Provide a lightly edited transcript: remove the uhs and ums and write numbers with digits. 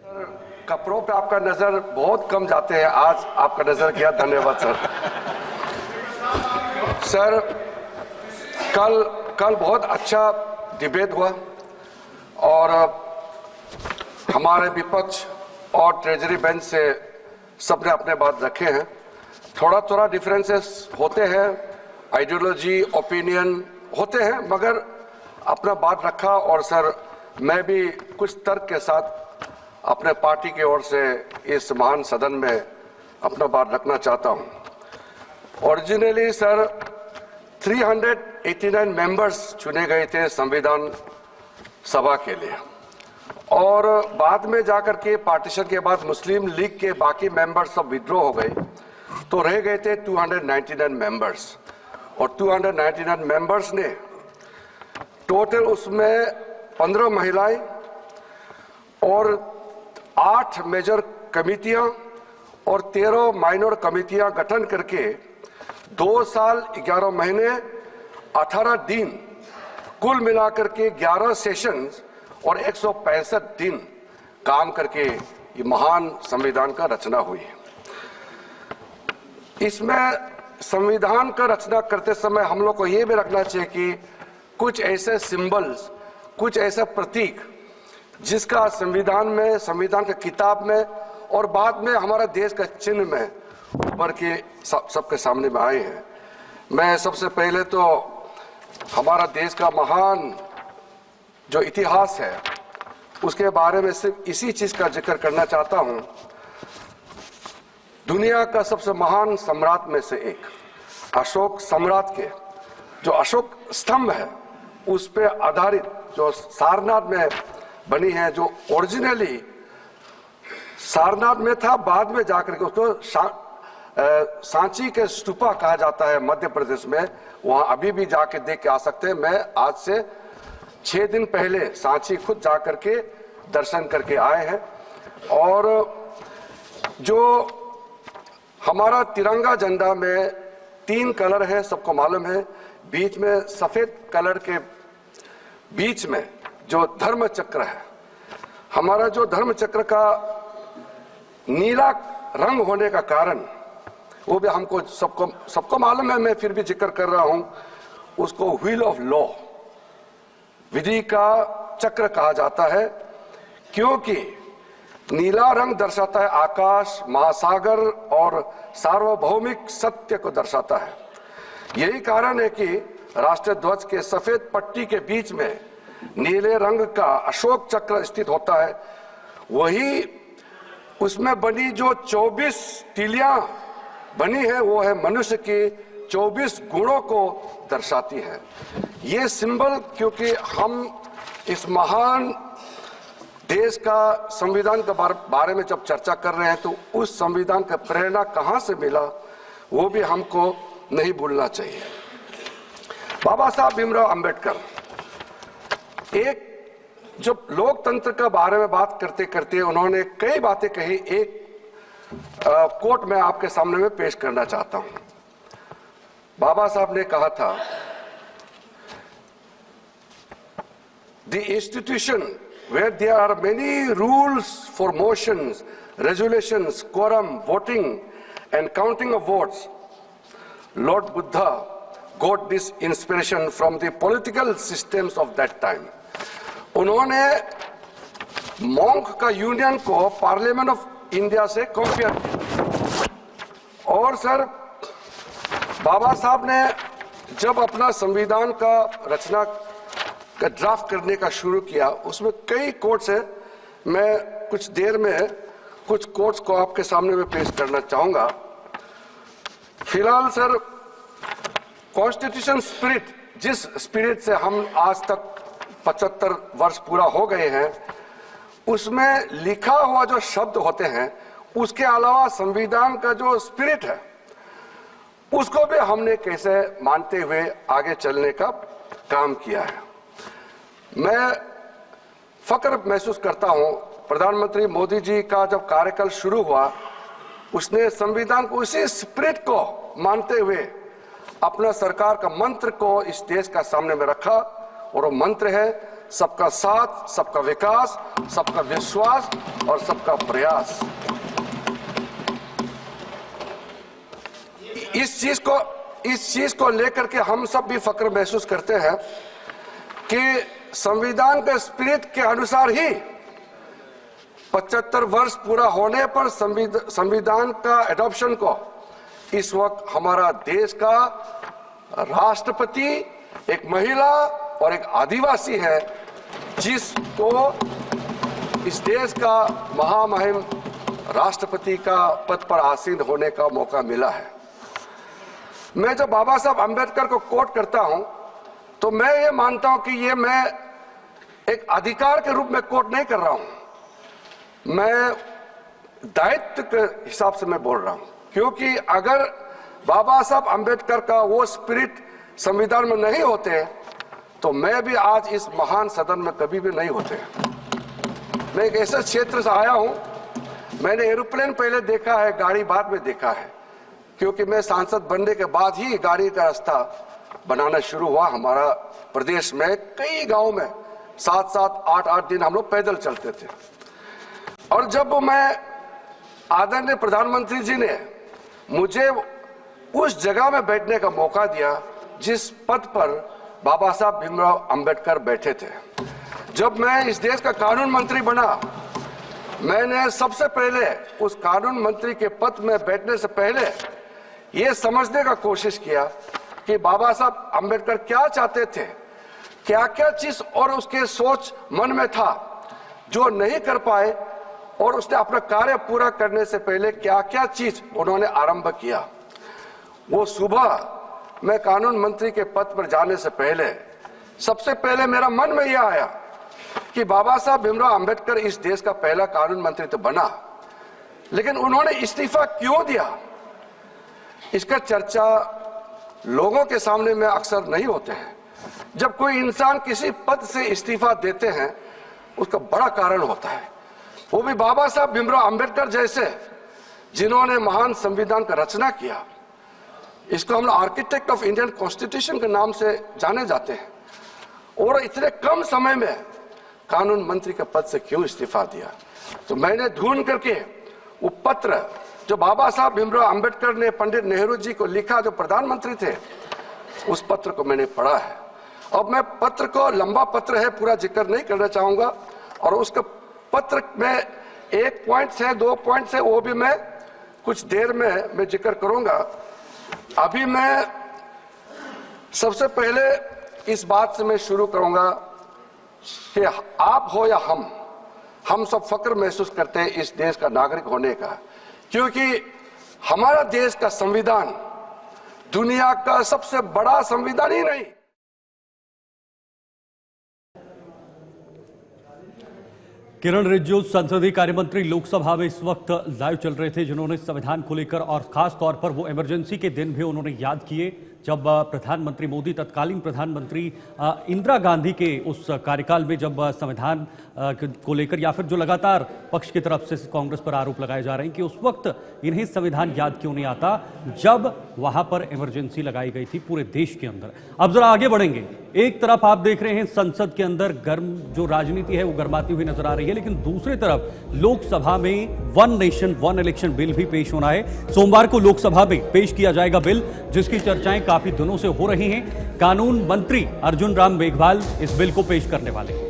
कपड़ों पे आपका नजर बहुत कम जाते हैं, आज आपका नजर गया, धन्यवाद सर। सर कल बहुत अच्छा डिबेट हुआ और हमारे विपक्ष और ट्रेजरी बेंच से सबने अपने बात रखे हैं। थोड़ा डिफरेंसेस होते हैं, आइडियोलॉजी ओपिनियन होते हैं, मगर अपना बात रखा। और सर मैं भी कुछ तर्क के साथ अपने पार्टी की ओर से इस महान सदन में अपना बात रखना चाहता हूं। ओरिजिनली सर 389 मेंबर्स चुने गए थे संविधान सभा के लिए, और बाद में जाकर के पार्टीशन के बाद मुस्लिम लीग के बाकी मेंबर्स सब विड्रॉ हो गए, तो रह गए थे 299 मेंबर्स। और 299 मेंबर्स ने टोटल उसमें 15 महिलाएं और 8 मेजर कमिटियां और 13 माइनर कमिटियां गठन करके 2 साल 11 महीने 18 दिन कुल मिलाकर के 11 सेशंस और 165 दिन काम करके ये महान संविधान का रचना हुई है। इसमें संविधान का रचना करते समय हम लोग को ये भी रखना चाहिए कि कुछ ऐसे सिंबल्स, कुछ ऐसा प्रतीक जिसका संविधान में, संविधान के किताब में और बाद में हमारा देश का चिन्ह में उभर के सबके सामने में आए हैं। मैं सबसे पहले तो हमारा देश का महान जो इतिहास है उसके बारे में सिर्फ इसी चीज का जिक्र करना चाहता हूं। दुनिया का सबसे महान सम्राट में से एक अशोक सम्राट के जो अशोक स्तंभ है उस पे आधारित जो सारनाथ में बनी है, जो ओरिजिनली सारनाथ में था, बाद में जाकर के उसको सांची के स्तूपा कहा जाता है मध्य प्रदेश में। वहां अभी भी जाके देख के आ सकते हैं। मैं आज से 6 दिन पहले सांची खुद जाकर के दर्शन करके आए हैं। और जो हमारा तिरंगा झंडा में 3 कलर है, सबको मालूम है। बीच में सफेद कलर के बीच में जो धर्म चक्र है, हमारा जो धर्म चक्र का नीला रंग होने का कारण, वो भी हमको सबको मालूम है, मैं फिर भी जिक्र कर रहा हूं। उसको व्हील ऑफ लॉ, विधि का चक्र कहा जाता है, क्योंकि नीला रंग दर्शाता है आकाश, महासागर और सार्वभौमिक सत्य को दर्शाता है। यही कारण है कि राष्ट्रीय ध्वज के सफेद पट्टी के बीच में नीले रंग का अशोक चक्र स्थित होता है। वही उसमें बनी जो 24 तीलियां बनी है वो है मनुष्य के 24 गुणों को दर्शाती है। ये सिंबल, क्योंकि हम इस महान देश का संविधान के बारे में जब चर्चा कर रहे हैं तो उस संविधान का प्रेरणा कहां से मिला वो भी हमको नहीं भूलना चाहिए। बाबा साहब भीमराव अंबेडकर एक जब लोकतंत्र के बारे में बात करते करते उन्होंने कई बातें कही। एक कोट मैं आपके सामने में पेश करना चाहता हूं। बाबा साहब ने कहा था, the institution where there are many rules for motions, resolutions, quorum, voting and counting of votes. Lord Buddha got this inspiration from the political systems of that time. उन्होंने मॉन्क का यूनियन को पार्लियामेंट ऑफ इंडिया से compare किया। और sir बाबा साहब ने जब अपना संविधान का रचना का ड्राफ्ट करने का शुरू किया, उसमें कई कोट्स है। मैं कुछ देर में कुछ कोट्स को आपके सामने में पेश करना चाहूंगा। फिलहाल सर कॉन्स्टिट्यूशन स्पिरिट, जिस स्पिरिट से हम आज तक 75 वर्ष पूरा हो गए हैं, उसमें लिखा हुआ जो शब्द होते हैं उसके अलावा संविधान का जो स्पिरिट है उसको भी हमने कैसे मानते हुए आगे चलने का काम किया है। मैं फक्र महसूस करता हूं, प्रधानमंत्री मोदी जी का जब कार्यकाल शुरू हुआ उसने संविधान को उसी स्पिरिट को मानते हुए अपना सरकार का मंत्र को इस देश का सामने में रखा, और वो मंत्र है सबका साथ, सबका विकास, सबका विश्वास और सबका प्रयास। इस चीज को लेकर के हम सब भी फक्र महसूस करते हैं कि संविधान के स्पिरिट के अनुसार ही 75 वर्ष पूरा होने पर संविधान का एडॉप्शन को इस वक्त हमारा देश का राष्ट्रपति एक महिला और एक आदिवासी है, जिसको इस देश का महामहिम राष्ट्रपति का पद पर आसीन होने का मौका मिला है। मैं जब बाबा साहब अंबेडकर को कोट करता हूं तो मैं ये मानता हूं कि ये मैं एक अधिकार के रूप में कोट नहीं कर रहा हूं, मैं दायित्व के हिसाब से मैं बोल रहा हूं। क्योंकि अगर बाबा साहब अंबेडकर का वो स्पिरिट संविधान में नहीं होते तो मैं भी आज इस महान सदन में कभी भी नहीं होते। मैं एक ऐसे क्षेत्र से आया हूं, मैंने एरोप्लेन पहले देखा है, गाड़ी बाद में देखा है, क्योंकि मैं सांसद बनने के बाद ही गाड़ी का रास्ता बनाना शुरू हुआ। हमारा प्रदेश में कई गांव में 7-7, 8-8 दिन हम लोग पैदल चलते थे। और जब मैं आदरणीय प्रधानमंत्री जी ने मुझे उस जगह में बैठने का मौका दिया जिस पद पर बाबा साहब भीमराव अंबेडकर बैठे थे, जब मैं इस देश का कानून मंत्री बना, मैंने सबसे पहले उस कानून मंत्री के पद में बैठने से पहले ये समझने का कोशिश किया कि बाबा साहब अंबेडकर क्या चाहते थे, क्या क्या चीज और उसके सोच मन में था जो नहीं कर पाए, और उसने अपना कार्य पूरा करने से पहले क्या क्या चीज उन्होंने आरंभ किया। वो सुबह मैं कानून मंत्री के पद पर जाने से पहले सबसे पहले मेरा मन में यह आया कि बाबा साहब भीमराव अंबेडकर इस देश का पहला कानून मंत्री तो बना, लेकिन उन्होंने इस्तीफा क्यों दिया, इसका चर्चा लोगों के सामने में अक्सर नहीं होते हैं। जब कोई इंसान किसी पद से इस्तीफा देते हैं उसका बड़ा कारण होता है, वो भी बाबा साहब भीमराव अंबेडकर जैसे जिन्होंने महान संविधान का रचना किया। इसको हम आर्किटेक्ट ऑफ इंडियन कॉन्स्टिट्यूशन के नाम से जाने जाते हैं, और इतने कम समय में कानून मंत्री के पद से क्यों इस्तीफा दिया। तो मैंने ढूंढ करके वो पत्र जो बाबा साहब भीमराव अंबेडकर ने पंडित नेहरू जी को लिखा, जो प्रधानमंत्री थे, उस पत्र को मैंने पढ़ा है। अब मैं पत्र को, लंबा पत्र है, पूरा जिक्र नहीं करना चाहूंगा, और उसके पत्र में 1 पॉइंट से 2 पॉइंट से वो भी मैं कुछ देर में मैं जिक्र करूंगा। अभी मैं सबसे पहले इस बात से मैं शुरू करूंगा कि आप हो या हम सब फक्र महसूस करते हैं इस देश का नागरिक होने का, क्योंकि हमारा देश का संविधान दुनिया का सबसे बड़ा संविधान ही नहीं। किरण रिजिजू संसदीय कार्यमंत्री लोकसभा में इस वक्त लाइव चल रहे थे, जिन्होंने संविधान को लेकर और खास तौर पर वो इमरजेंसी के दिन भी उन्होंने याद किए जब प्रधानमंत्री मोदी, तत्कालीन प्रधानमंत्री इंदिरा गांधी के उस कार्यकाल में जब संविधान को लेकर या फिर जो लगातार पक्ष की तरफ से कांग्रेस पर आरोप लगाए जा रहे हैं कि उस वक्त इन्हें संविधान याद क्यों नहीं आता जब वहां पर इमरजेंसी लगाई गई थी पूरे देश के अंदर। अब जरा आगे बढ़ेंगे। एक तरफ आप देख रहे हैं संसद के अंदर गर्म जो राजनीति है वो गर्माती हुई नजर आ रही है, लेकिन दूसरी तरफ लोकसभा में one nation one election bill भी पेश होना है। सोमवार को लोकसभा में पेश किया जाएगा बिल, जिसकी चर्चाएं काफी दिनों से हो रही हैं। कानून मंत्री अर्जुन राम मेघवाल इस बिल को पेश करने वाले हैं।